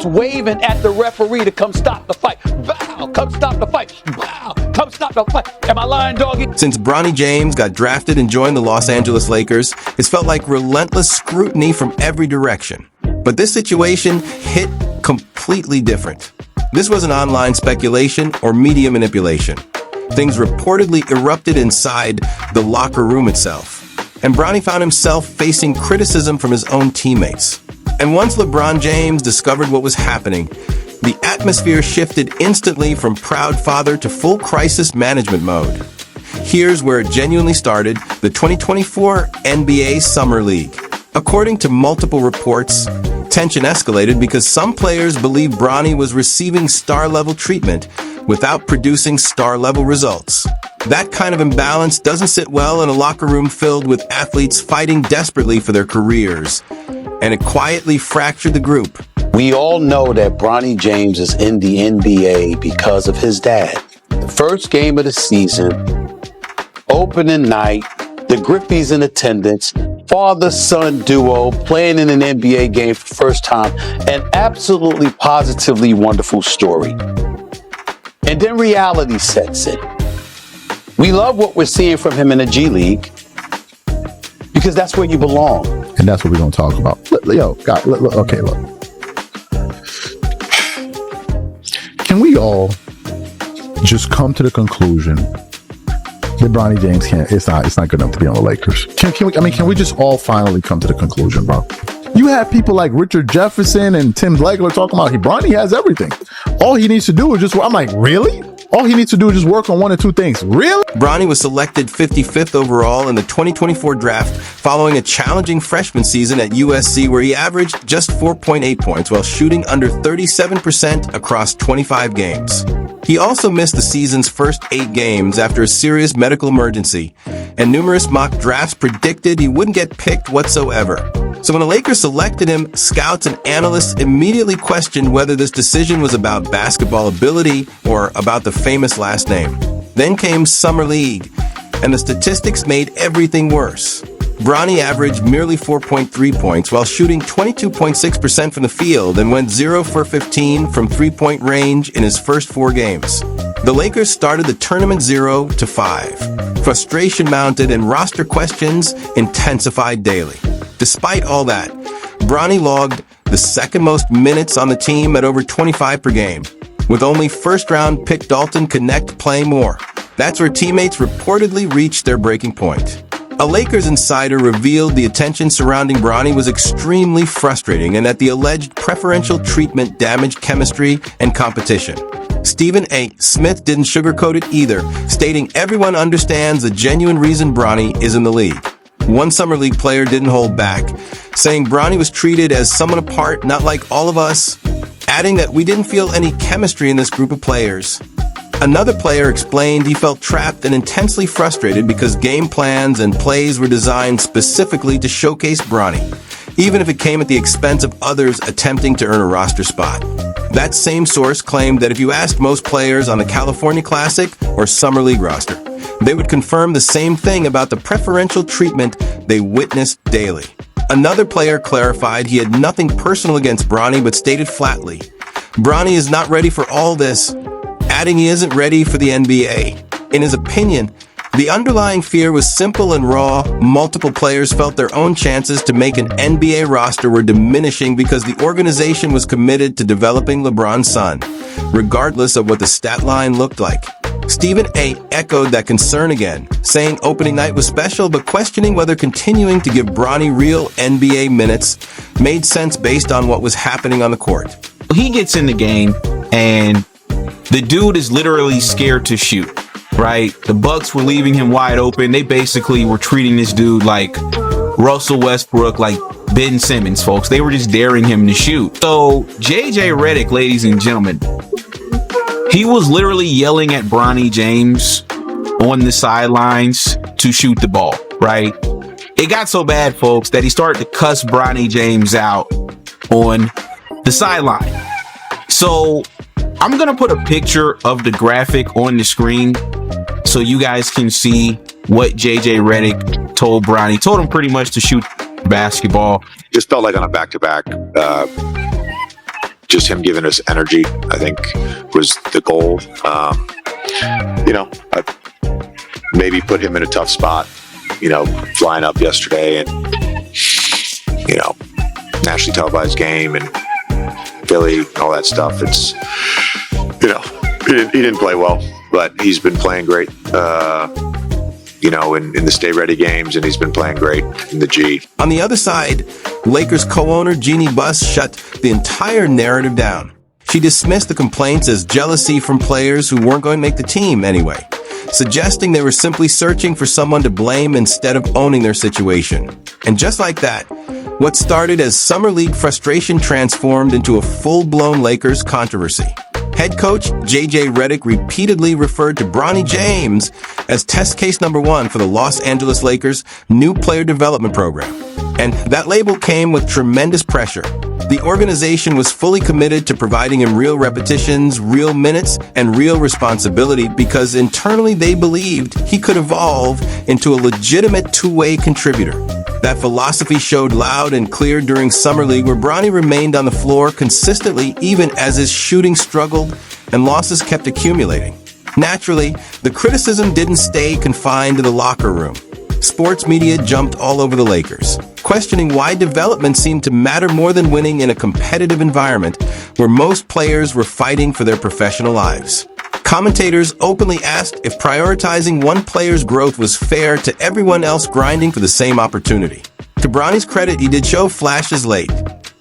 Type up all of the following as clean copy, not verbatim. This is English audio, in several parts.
waving at the referee to come stop the fight. Bow, come stop the fight. Bow, come stop the fight. Am I lying, doggy? Since Bronny James got drafted and joined the Los Angeles Lakers, it's felt like relentless scrutiny from every direction. But this situation hit completely different. This wasn't online speculation or media manipulation. Things reportedly erupted inside the locker room itself. And Bronny found himself facing criticism from his own teammates. And once LeBron James discovered what was happening, the atmosphere shifted instantly from proud father to full crisis management mode. Here's where it genuinely started, the 2024 NBA Summer League. According to multiple reports, tension escalated because some players believed Bronny was receiving star-level treatment without producing star-level results. That kind of imbalance doesn't sit well in a locker room filled with athletes fighting desperately for their careers, and it quietly fractured the group. We all know that Bronny James is in the NBA because of his dad. The first game of the season, opening night, the Griffies in attendance, father-son duo playing in an NBA game for the first time, an absolutely positively wonderful story. And then reality sets in. We love what we're seeing from him in the G League because that's where you belong. And that's what we're going to talk about. Yo, God, look. Can we all just come to the conclusion that Bronny James it's not good enough to be on the Lakers? Can we just all finally come to the conclusion, bro? You have people like Richard Jefferson and Tim Legler talking about Bronny has everything. All he needs to do is just, I'm like, really? All he needs to do is just work on one or two things. Really? Bronny was selected 55th overall in the 2024 draft following a challenging freshman season at USC where he averaged just 4.8 points while shooting under 37% across 25 games. He also missed the season's first 8 games after a serious medical emergency, and numerous mock drafts predicted he wouldn't get picked whatsoever. So when the Lakers selected him, scouts and analysts immediately questioned whether this decision was about basketball ability or about the famous last name. Then came Summer League, and the statistics made everything worse. Bronny averaged merely 4.3 points while shooting 22.6% from the field and went 0 for 15 from three-point range in his first 4 games. The Lakers started the tournament 0 to 5. Frustration mounted and roster questions intensified daily. Despite all that, Bronny logged the second most minutes on the team at over 25 per game, with only first-round pick Dalton Knecht playing more. That's where teammates reportedly reached their breaking point. A Lakers insider revealed the attention surrounding Bronny was extremely frustrating and that the alleged preferential treatment damaged chemistry and competition. Stephen A. Smith didn't sugarcoat it either, stating everyone understands the genuine reason Bronny is in the league. One Summer League player didn't hold back, saying Bronny was treated as someone apart, not like all of us, adding that we didn't feel any chemistry in this group of players. Another player explained he felt trapped and intensely frustrated because game plans and plays were designed specifically to showcase Bronny, even if it came at the expense of others attempting to earn a roster spot. That same source claimed that if you asked most players on the California Classic or Summer League roster, they would confirm the same thing about the preferential treatment they witnessed daily. Another player clarified he had nothing personal against Bronny, but stated flatly, Bronny is not ready for all this, adding he isn't ready for the NBA. In his opinion, the underlying fear was simple and raw. Multiple players felt their own chances to make an NBA roster were diminishing because the organization was committed to developing LeBron's son, regardless of what the stat line looked like. Stephen A. echoed that concern again, saying opening night was special, but questioning whether continuing to give Bronny real NBA minutes made sense based on what was happening on the court. He gets in the game, and the dude is literally scared to shoot, right? The Bucks were leaving him wide open. They basically were treating this dude like Russell Westbrook, like Ben Simmons, folks. They were just daring him to shoot. So JJ Redick, ladies and gentlemen, he was literally yelling at Bronny James on the sidelines to shoot the ball, right? It got so bad, folks, that he started to cuss Bronny James out on the sideline. So I'm going to put a picture of the graphic on the screen so you guys can see what JJ Redick told Bronny. He told him pretty much to shoot basketball. Just felt like on a back-to-back, just him giving us energy, I think, was the goal. I maybe put him in a tough spot, flying up yesterday and, nationally televised game and Philly, all that stuff. It's, he didn't play well, but he's been playing great, in the Stay Ready games, and he's been playing great in the G. On the other side, Lakers co-owner Jeannie Buss shut the entire narrative down. She dismissed the complaints as jealousy from players who weren't going to make the team anyway, suggesting they were simply searching for someone to blame instead of owning their situation. And just like that, what started as Summer League frustration transformed into a full-blown Lakers controversy. Head coach J.J. Redick repeatedly referred to Bronny James as test case number 1 for the Los Angeles Lakers' new player development program. And that label came with tremendous pressure. The organization was fully committed to providing him real repetitions, real minutes, and real responsibility because internally they believed he could evolve into a legitimate two-way contributor. That philosophy showed loud and clear during Summer League, where Bronny remained on the floor consistently even as his shooting struggled and losses kept accumulating. Naturally, the criticism didn't stay confined to the locker room. Sports media jumped all over the Lakers, questioning why development seemed to matter more than winning in a competitive environment where most players were fighting for their professional lives. Commentators openly asked if prioritizing one player's growth was fair to everyone else grinding for the same opportunity. To Bronny's credit, he did show flashes late.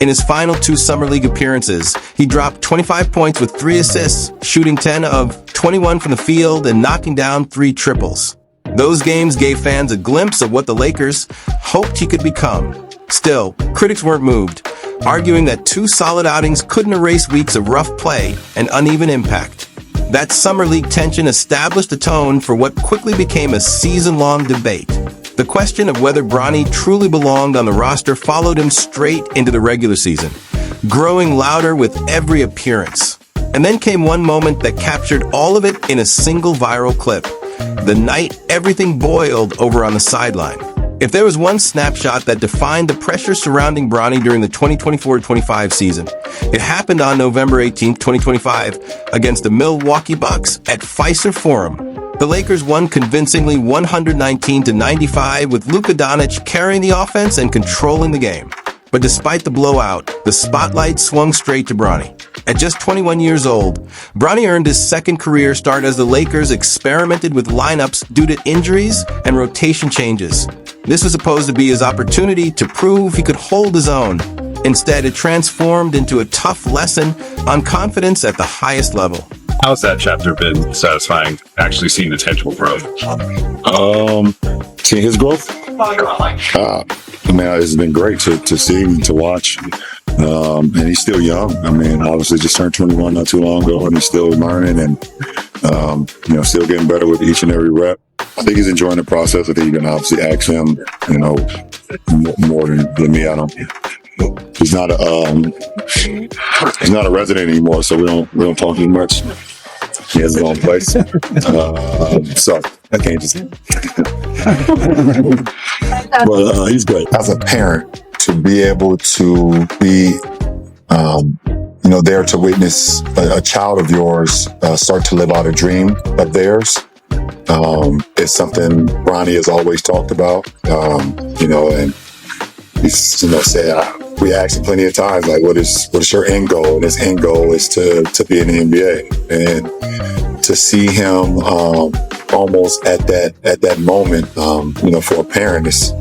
In his final 2 Summer League appearances, he dropped 25 points with 3 assists, shooting 10 of 21 from the field and knocking down 3 triples. Those games gave fans a glimpse of what the Lakers hoped he could become. Still, critics weren't moved, arguing that 2 solid outings couldn't erase weeks of rough play and uneven impact. That Summer League tension established a tone for what quickly became a season-long debate. The question of whether Bronny truly belonged on the roster followed him straight into the regular season, growing louder with every appearance. And then came one moment that captured all of it in a single viral clip. The night everything boiled over on the sideline. If there was one snapshot that defined the pressure surrounding Bronny during the 2024-25 season, it happened on November 18, 2025, against the Milwaukee Bucks at Fiserv Forum. The Lakers won convincingly 119-95 with Luka Doncic carrying the offense and controlling the game. But despite the blowout, the spotlight swung straight to Bronny. At just 21 years old, Bronny earned his second career start as the Lakers experimented with lineups due to injuries and rotation changes. This was supposed to be his opportunity to prove he could hold his own. Instead, it transformed into a tough lesson on confidence at the highest level. How's that chapter been satisfying, actually seeing the tangible growth? Seeing his growth? It's been great to see and to watch. And he's still young. Obviously just turned 21 not too long ago, and he's still learning and, still getting better with each and every rep. I think he's enjoying the process. I think you can obviously ask him, more than me. He's not a resident anymore, so we don't talk too much. He has his own place. So I can't just. But he's great. As a parent, to be able to be, there to witness a child of yours start to live out a dream of theirs, is something Bronny has always talked about. And he's said, we asked him plenty of times, like, what is your end goal? And his end goal is to be in the NBA. And to see him almost at that moment, for a parent, is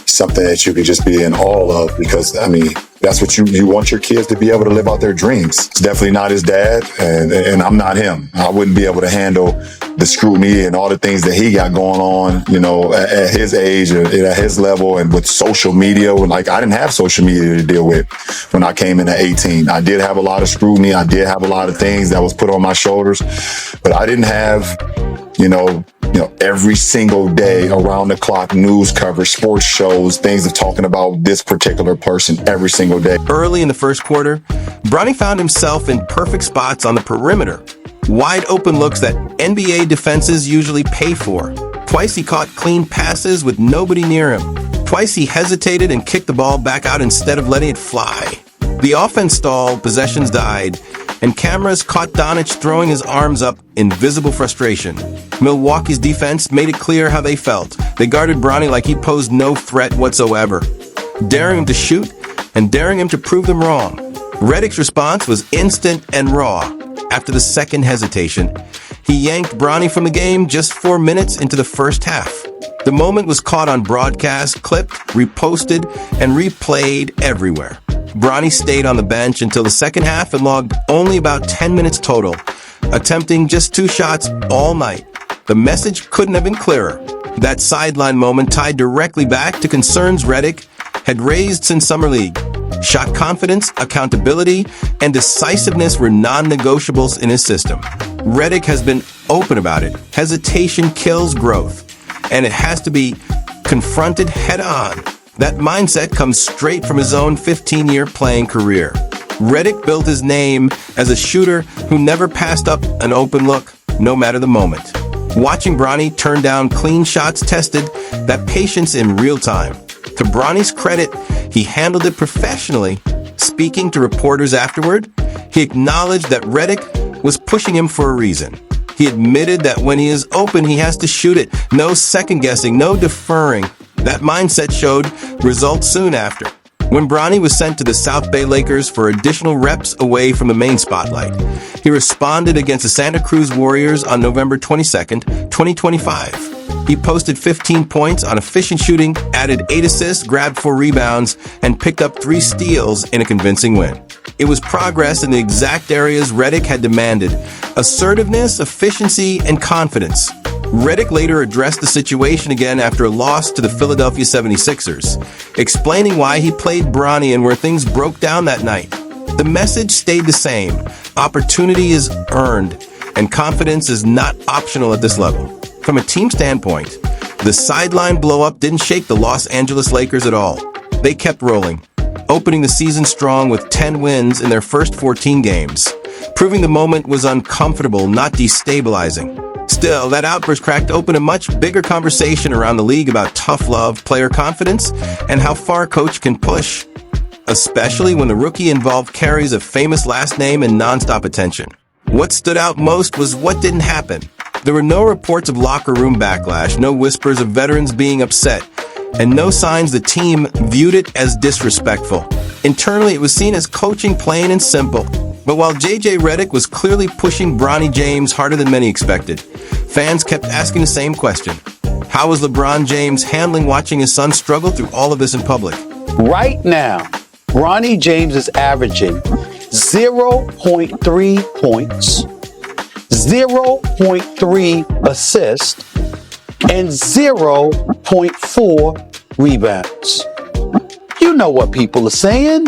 something that you could just be in awe of, because that's what you want your kids to be able to live out their dreams. It's definitely not his dad, and I'm not him. I wouldn't be able to handle the scrutiny and all the things that he got going on, at his age and at his level, and with social media. I didn't have social media to deal with when I came in at 18. I did have a lot of scrutiny. I did have a lot of things that was put on my shoulders, but I didn't have, every single day around the clock news coverage, sports shows, things of talking about this particular person every single day. Early in the first quarter, Bronny found himself in perfect spots on the perimeter. Wide open looks that NBA defenses usually pay for. Twice he caught clean passes with nobody near him. Twice he hesitated and kicked the ball back out instead of letting it fly. The offense stalled, possessions died, and cameras caught Donich throwing his arms up in visible frustration. Milwaukee's defense made it clear how they felt. They guarded Bronny like he posed no threat whatsoever, daring him to shoot and daring him to prove them wrong. Redick's response was instant and raw. After the second hesitation, he yanked Bronny from the game just 4 minutes into the first half. The moment was caught on broadcast, clipped, reposted, and replayed everywhere. Bronny stayed on the bench until the second half and logged only about 10 minutes total, attempting just 2 shots all night. The message couldn't have been clearer. That sideline moment tied directly back to concerns Redick had raised since Summer League. Shot confidence, accountability, and decisiveness were non-negotiables in his system. Redick has been open about it. Hesitation kills growth, and it has to be confronted head-on. That mindset comes straight from his own 15-year playing career. Redick built his name as a shooter who never passed up an open look, no matter the moment. Watching Bronny turn down clean shots tested that patience in real time. To Bronny's credit, he handled it professionally. Speaking to reporters afterward, he acknowledged that Redick was pushing him for a reason. He admitted that when he is open, he has to shoot it. No second-guessing, no deferring. That mindset showed results soon after. When Bronny was sent to the South Bay Lakers for additional reps away from the main spotlight, he responded against the Santa Cruz Warriors on November 22nd, 2025. He posted 15 points on efficient shooting, added 8 assists, grabbed 4 rebounds, and picked up 3 steals in a convincing win. It was progress in the exact areas Redick had demanded: assertiveness, efficiency, and confidence. Redick later addressed the situation again after a loss to the Philadelphia 76ers, explaining why he played Bronny and where things broke down that night. The message stayed the same: opportunity is earned, and confidence is not optional at this level. From a team standpoint, the sideline blow-up didn't shake the Los Angeles Lakers at all. They kept rolling, opening the season strong with 10 wins in their first 14 games, proving the moment was uncomfortable, not destabilizing. Still, that outburst cracked open a much bigger conversation around the league about tough love, player confidence, and how far a coach can push, especially when the rookie involved carries a famous last name and nonstop attention. What stood out most was what didn't happen. There were no reports of locker room backlash, no whispers of veterans being upset, and no signs the team viewed it as disrespectful. Internally, it was seen as coaching, plain and simple. But while J.J. Redick was clearly pushing Bronny James harder than many expected, fans kept asking the same question: how was LeBron James handling watching his son struggle through all of this in public? Right now, Bronny James is averaging 0.3 points, 0.3 assists, and 0.4 rebounds. You know what people are saying.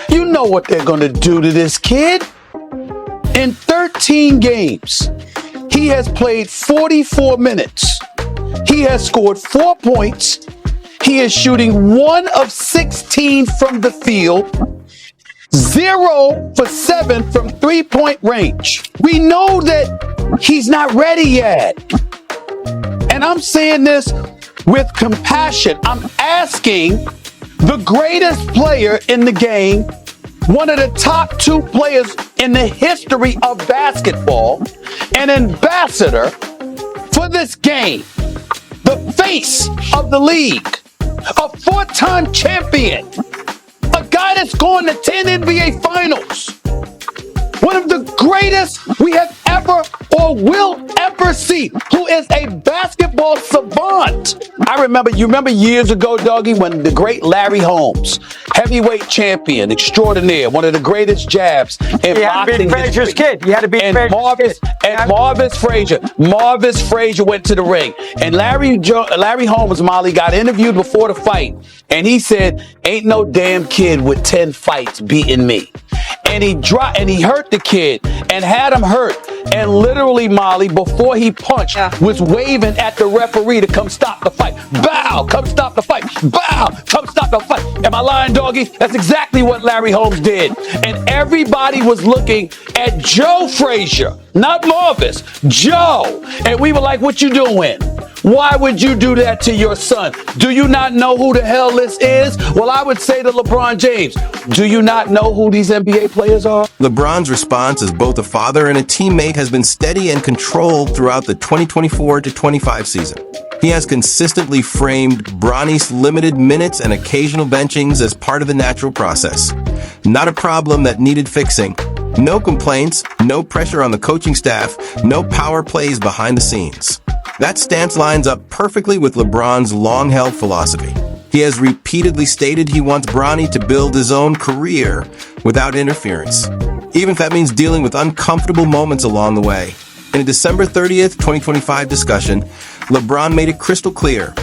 You know what they're going to do to this kid. In 13 games, he has played 44 minutes. He has scored 4 points. He is shooting 1 of 16 from the field, 0 for 7 from 3-point range. We know that he's not ready yet. And I'm saying this with compassion. I'm asking the greatest player in the game, one of the top 2 players in the history of basketball, an ambassador for this game, the face of the league, a 4-time champion, a guy that's gone to 10 NBA finals, one of the greatest we have ever or will ever see, who is a basketball savant. You remember years ago, Doggy, when the great Larry Holmes, heavyweight champion extraordinaire, one of the greatest jabs in boxing history. Kid. You had to be Frazier's kid. And Marvis Frazier went to the ring. And Larry Holmes, Molly, got interviewed before the fight. And he said, ain't no damn kid with 10 fights beating me. And he hurt the kid and had him hurt. And literally, Molly, before he punched, was waving at the referee to come stop the fight. Bow, come stop the fight. Bow, come stop the fight. Am I lying, Doggy? That's exactly what Larry Holmes did. And everybody was looking at Joe Frazier, not Marvis, Joe. And we were like, what you doing? Why would you do that to your son? Do you not know who the hell this is? Well, I would say to LeBron James, do you not know who these NBA players are? LeBron's response as both a father and a teammate has been steady and controlled throughout the 2024-25 season. He has consistently framed Bronny's limited minutes and occasional benchings as part of the natural process. Not a problem that needed fixing. No complaints, no pressure on the coaching staff, no power plays behind the scenes. That stance lines up perfectly with LeBron's long-held philosophy. He has repeatedly stated he wants Bronny to build his own career without interference, even if that means dealing with uncomfortable moments along the way. In a December 30th, 2025 discussion, LeBron made it crystal clear,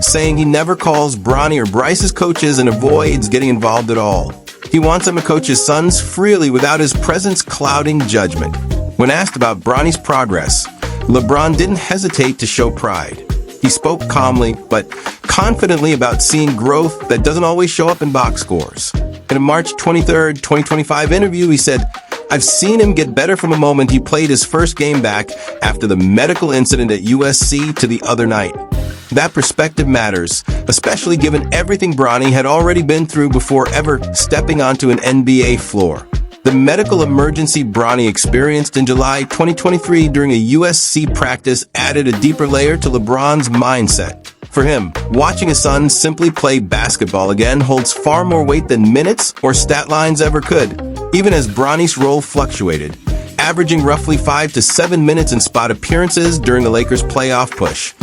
saying he never calls Bronny or Bryce's coaches and avoids getting involved at all. He wants them to coach his sons freely without his presence clouding judgment. When asked about Bronny's progress, LeBron didn't hesitate to show pride. He spoke calmly, but confidently about seeing growth that doesn't always show up in box scores. In a March 23rd, 2025 interview, he said, "I've seen him get better from a moment he played his first game back after the medical incident at USC to the other night. That perspective matters, especially given everything Bronny had already been through before ever stepping onto an NBA floor." The medical emergency Bronny experienced in July 2023 during a USC practice added a deeper layer to LeBron's mindset. For him, watching his son simply play basketball again holds far more weight than minutes or stat lines ever could. Even as Bronny's role fluctuated, averaging roughly 5 to 7 minutes in spot appearances during the Lakers' playoff push,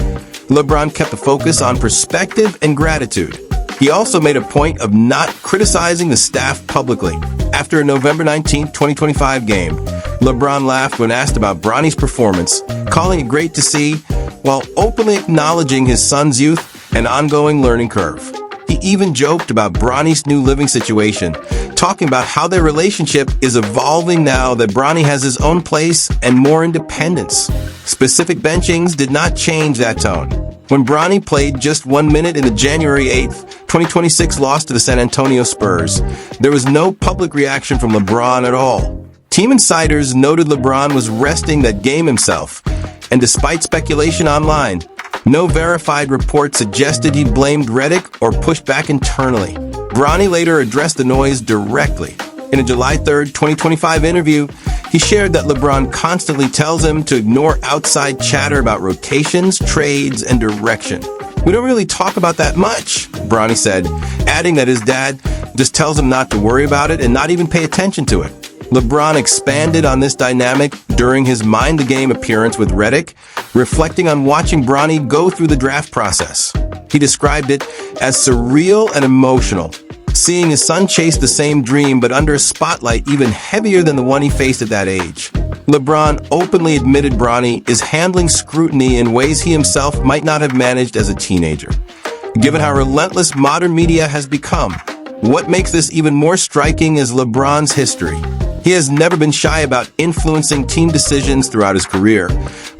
LeBron kept the focus on perspective and gratitude. He also made a point of not criticizing the staff publicly. After a November 19, 2025 game, LeBron laughed when asked about Bronny's performance, calling it great to see, while openly acknowledging his son's youth and ongoing learning curve. He even joked about Bronny's new living situation, talking about how their relationship is evolving now that Bronny has his own place and more independence. Specific benchings did not change that tone. When Bronny played just 1 minute in the January 8th, 2026 loss to the San Antonio Spurs, there was no public reaction from LeBron at all. Team insiders noted LeBron was resting that game himself, and despite speculation online, no verified report suggested he blamed Redick or pushed back internally. Bronny later addressed the noise directly. In a July 3rd, 2025 interview, he shared that LeBron constantly tells him to ignore outside chatter about rotations, trades, and direction. "We don't really talk about that much," Bronny said, adding that his dad just tells him not to worry about it and not even pay attention to it. LeBron expanded on this dynamic during his Mind the Game appearance with Redick, reflecting on watching Bronny go through the draft process. He described it as surreal and emotional, seeing his son chase the same dream but under a spotlight even heavier than the one he faced at that age. LeBron openly admitted Bronny is handling scrutiny in ways he himself might not have managed as a teenager. Given how relentless modern media has become, what makes this even more striking is LeBron's history. He has never been shy about influencing team decisions throughout his career.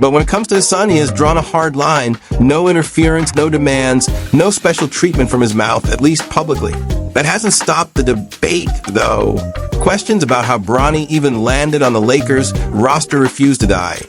But when it comes to his son, he has drawn a hard line. No interference, no demands, no special treatment from his mouth, at least publicly. That hasn't stopped the debate, though. Questions about how Bronny even landed on the Lakers roster refuse to die.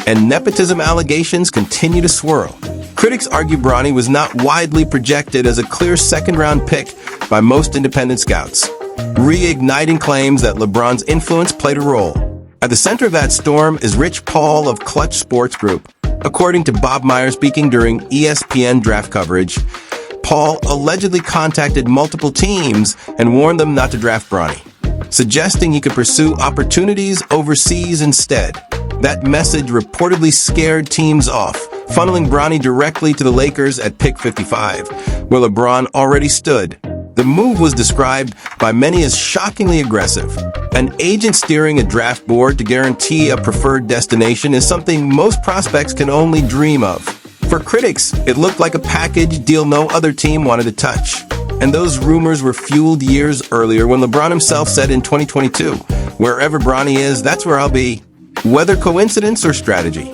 And nepotism allegations continue to swirl. Critics argue Bronny was not widely projected as a clear second-round pick by most independent scouts, reigniting claims that LeBron's influence played a role. At the center of that storm is Rich Paul of Clutch Sports Group. According to Bob Meyer speaking during ESPN draft coverage, Paul allegedly contacted multiple teams and warned them not to draft Bronny, suggesting he could pursue opportunities overseas instead. That message reportedly scared teams off, funneling Bronny directly to the Lakers at pick 55, where LeBron already stood. The move was described by many as shockingly aggressive. An agent steering a draft board to guarantee a preferred destination is something most prospects can only dream of. For critics, it looked like a package deal no other team wanted to touch. And those rumors were fueled years earlier when LeBron himself said in 2022, "Wherever Bronny is, that's where I'll be." Whether coincidence or strategy,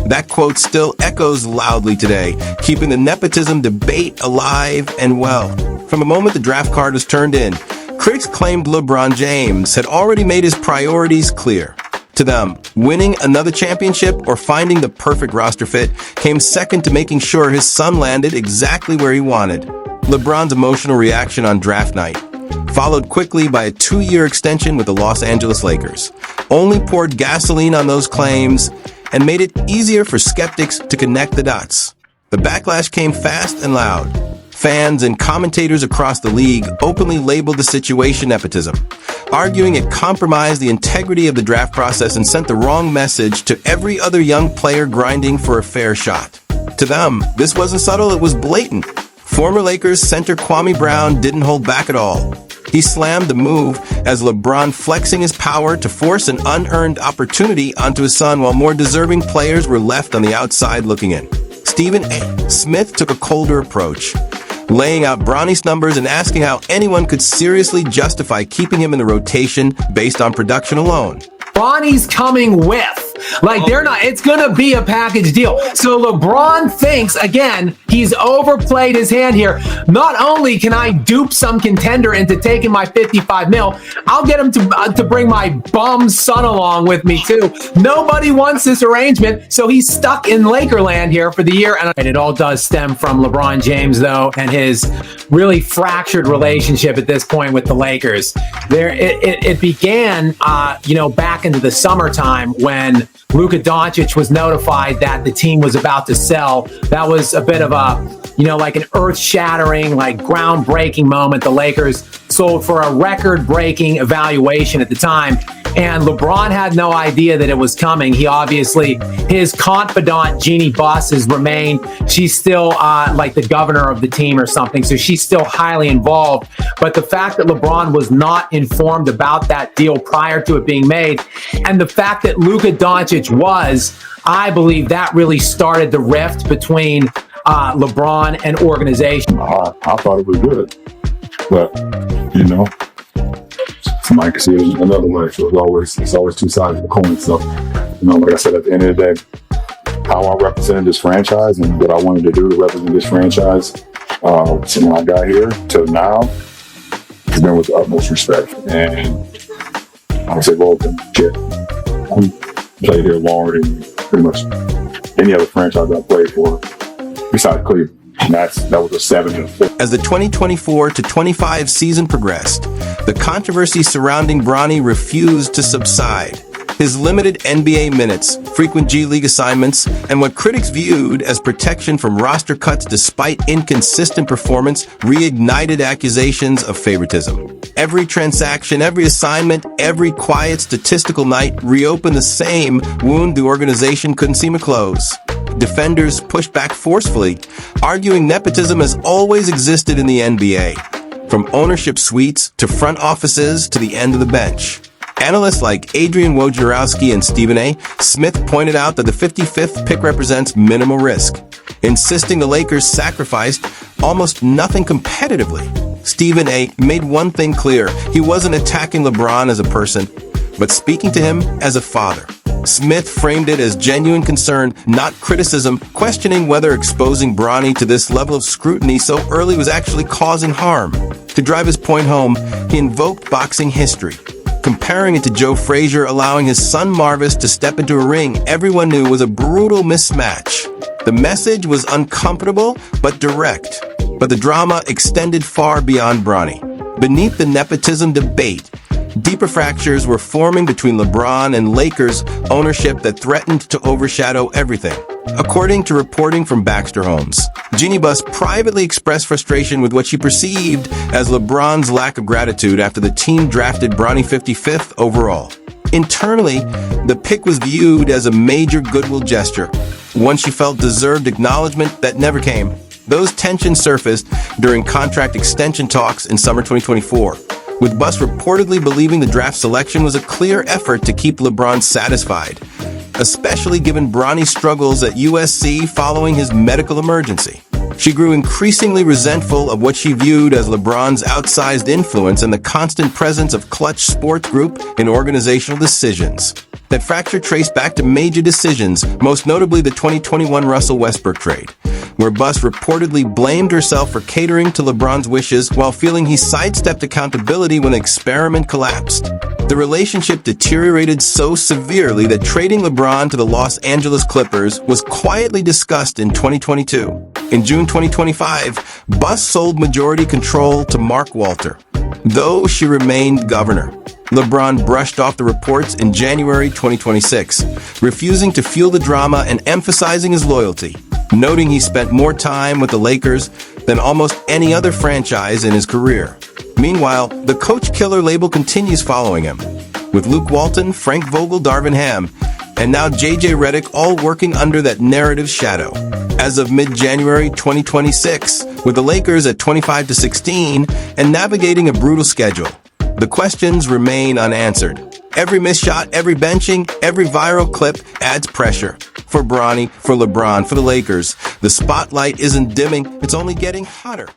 that quote still echoes loudly today, keeping the nepotism debate alive and well. From the moment the draft card was turned in, critics claimed LeBron James had already made his priorities clear: To them, winning another championship or finding the perfect roster fit came second to making sure his son landed exactly where he wanted. LeBron's emotional reaction on draft night, followed quickly by a 2-year extension with the Los Angeles Lakers, only poured gasoline on those claims and made it easier for skeptics to connect the dots. The backlash came fast and loud. Fans and commentators across the league openly labeled the situation nepotism, arguing it compromised the integrity of the draft process and sent the wrong message to every other young player grinding for a fair shot. To them, this wasn't subtle, it was blatant. Former Lakers center Kwame Brown didn't hold back at all. He slammed the move as LeBron flexing his power to force an unearned opportunity onto his son while more deserving players were left on the outside looking in. Stephen A. Smith took a colder approach, laying out Bronny's numbers and asking how anyone could seriously justify keeping him in the rotation based on production alone. Bronny's coming with. Like, they're not, it's going to be a package deal. So LeBron thinks, again, he's overplayed his hand here. Not only can I dupe some contender into taking my 55 mil, I'll get him to bring my bum son along with me too. Nobody wants this arrangement, so he's stuck in Lakerland here for the year. And it all does stem from LeBron James, though, and his really fractured relationship at this point with the Lakers. It began, back into the summertime when Luka Doncic was notified that the team was about to sell. That was a bit of like an earth-shattering, like groundbreaking moment. The Lakers sold for a record-breaking evaluation at the time, and LeBron had no idea that it was coming. He obviously, his confidant, Jeannie Buss, has remained. She's still like the governor of the team or something, so she's still highly involved. But the fact that LeBron was not informed about that deal prior to it being made, and the fact that Luka Doncic was, I believe that really started the rift between LeBron and organization. I thought it was good, but somebody can see it another way. So it's always two sides of the coin. So like I said, at the end of the day, how I represented this franchise and what I wanted to do to represent this franchise, so when I got here till now, has been with the utmost respect. And I would say, I played here longer than pretty much any other franchise I played for, besides Cleveland. And that was a 7 and a 4. As the 2024-25 season progressed, the controversy surrounding Bronny refused to subside. His limited NBA minutes, frequent G League assignments, and what critics viewed as protection from roster cuts despite inconsistent performance reignited accusations of favoritism. Every transaction, every assignment, every quiet statistical night reopened the same wound the organization couldn't seem to close. Defenders pushed back forcefully, arguing nepotism has always existed in the NBA, from ownership suites to front offices to the end of the bench. Analysts like Adrian Wojnarowski and Stephen A. Smith pointed out that the 55th pick represents minimal risk, insisting the Lakers sacrificed almost nothing competitively. Stephen A. made one thing clear: he wasn't attacking LeBron as a person, but speaking to him as a father. Smith framed it as genuine concern, not criticism, questioning whether exposing Bronny to this level of scrutiny so early was actually causing harm. To drive his point home, he invoked boxing history, comparing it to Joe Frazier allowing his son Marvis to step into a ring everyone knew was a brutal mismatch. The message was uncomfortable but direct, but the drama extended far beyond Bronny. Beneath the nepotism debate, deeper fractures were forming between LeBron and Lakers ownership that threatened to overshadow everything. According to reporting from Baxter Holmes, Jeannie Buss privately expressed frustration with what she perceived as LeBron's lack of gratitude after the team drafted Bronny 55th overall. Internally, the pick was viewed as a major goodwill gesture, one she felt deserved acknowledgement that never came. Those tensions surfaced during contract extension talks in summer 2024, with Buss reportedly believing the draft selection was a clear effort to keep LeBron satisfied, especially given Bronny's struggles at USC following his medical emergency. She grew increasingly resentful of what she viewed as LeBron's outsized influence and the constant presence of Clutch Sports Group in organizational decisions. That fracture traced back to major decisions, most notably the 2021 Russell Westbrook trade, where Buss reportedly blamed herself for catering to LeBron's wishes while feeling he sidestepped accountability when the experiment collapsed. The relationship deteriorated so severely that trading LeBron to the Los Angeles Clippers was quietly discussed in 2022. In June 2025, Buss sold majority control to Mark Walter, though she remained governor. LeBron brushed off the reports in January 2026, refusing to fuel the drama and emphasizing his loyalty, noting he spent more time with the Lakers than almost any other franchise in his career. Meanwhile, the coach killer label continues following him, with Luke Walton, Frank Vogel, Darvin Ham, and now JJ Redick all working under that narrative shadow. As of mid-January 2026, with the Lakers at 25-16 and navigating a brutal schedule, the questions remain unanswered. Every missed shot, every benching, every viral clip adds pressure. For Bronny, for LeBron, for the Lakers, the spotlight isn't dimming, it's only getting hotter.